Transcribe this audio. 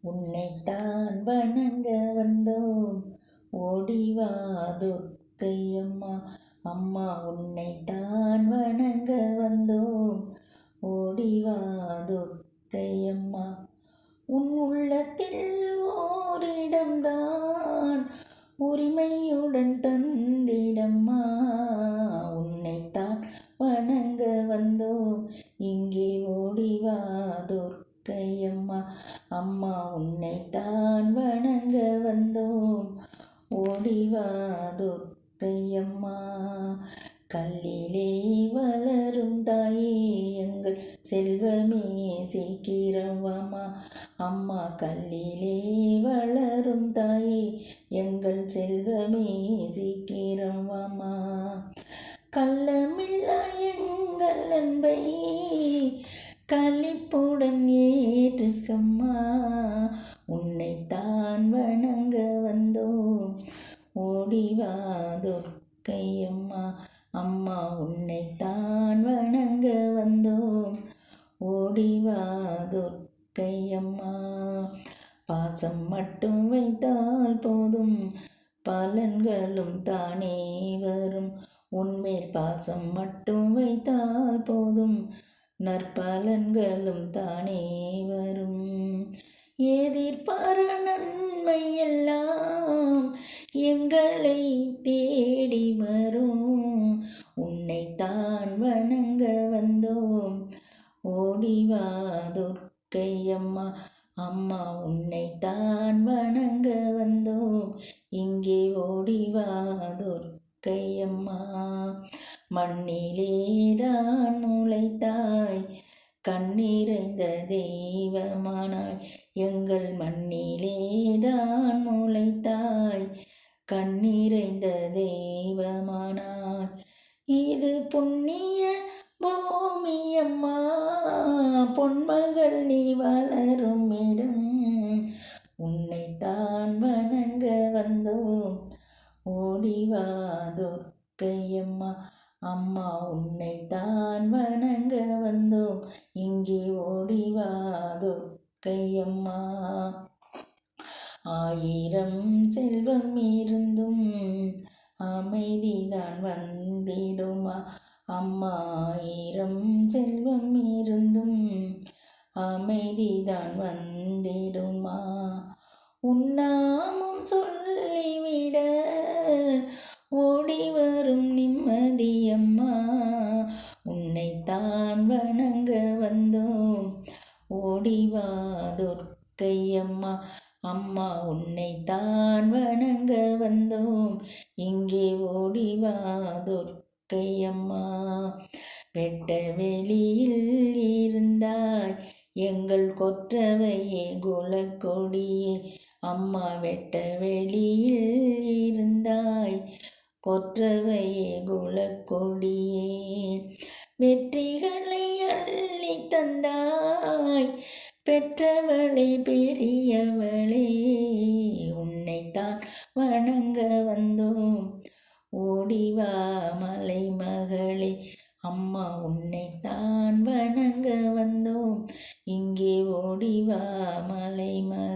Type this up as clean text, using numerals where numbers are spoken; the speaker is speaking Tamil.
உன்னைத்தான் வணங்க வந்தோம் ஓடிவா துர்க்கையம்மா. அம்மா உன்னைத்தான் வணங்க வந்தோம் ஓடிவா துர்க்கையம்மா. உன் உள்ளத்தில் ஓரிடம்தான் உரிமையுடன் தந்திடம்மா. உன்னைத்தான் வணங்க வந்தோம் இங்கே ஓடிவா துர்க்கையம்மா. அம்மா உன்னைத்தான் வணங்க வந்தோம் ஓடிவா துர்க்கையம்மா. கல்லிலே வளரும் தாயே எங்கள் செல்வமே சீக்கிரம் வாமா. அம்மா கல்லிலே வளரும் தாயே எங்கள் செல்வமே சீக்கிரம் வாமா. கள்ளமில்லா எங்கள் அன்பை களிப்புடன் ஏற்றுக்கம்மா. உன்னைத்தான் வணங்க வந்தோம் ஓடிவா துர்க்கையம்மா. அம்மா உன்னைத்தான் வணங்க வந்தோம் ஓடிவா துர்க்கையம்மா. பாசம் மட்டும் வைத்தால் போதும் பலன்களும் தானே வரும். உன்மேல் பாசம் மட்டும் வைத்தால் போதும் நற்பலன்களும் தானே வரும். எதிர்பார நன்மை எல்லாம் எங்களை தேடி வரும். உன்னைத்தான் வணங்க வந்தோம் ஓடிவா துர்க்கையம்மா. அம்மா உன்னைத்தான் வணங்க வந்தோம் இங்கே ஓடிவா துர்க்கையம்மா. மண்ணிலேதான் முளைத்தாய் கண்ணீரைந்த தெய்வமானாய். எங்கள் மண்ணிலேதான் முளைத்தாய் கண்ணீரைந்த தெய்வமானாய். இது புண்ணிய பூமியம்மா பொன்மகள் நீ வளரும் இடம். உன்னைத்தான் வணங்க வந்தோம் ஓடிவா துர்க்கையம்மா. அம்மா உன்னைத்தான் வணங்க வந்தோம் இங்கே ஓடிவா துர்க்கையம்மா. ஆயிரம் செல்வம் இருந்தும் அமைதிதான் வந்திடுமா. அம்மா ஆயிரம் செல்வம் இருந்தும் அமைதிதான் வந்திடுமா. உன்னாமும் சொல்லிவிட ஓடி வரும் நிம்மதியம்மா. உன்னைத்தான் வணங்க வந்தோம் ஓடிவா துர்க்கையம்மா. அம்மா உன்னைத்தான் வணங்க வந்தோம் இங்கே ஓடிவா துர்க்கையம்மா. வெட்ட வெளியில் இருந்தாய் எங்கள் கொற்றவையே குலக்கொடியே. அம்மா வெட்ட வெளியில் இருந்தாய் கொற்றவையே குலக்கொடியே. வெற்றிகளை அள்ளி தந்தாய் பெற்றவளே பெரியவளே. உன்னைத்தான் வணங்க வந்தோம் ஓடிவா மலை மகளே. அம்மா உன்னைத்தான் வணங்க வந்தோம் இங்கே ஓடிவா மலை மகளே.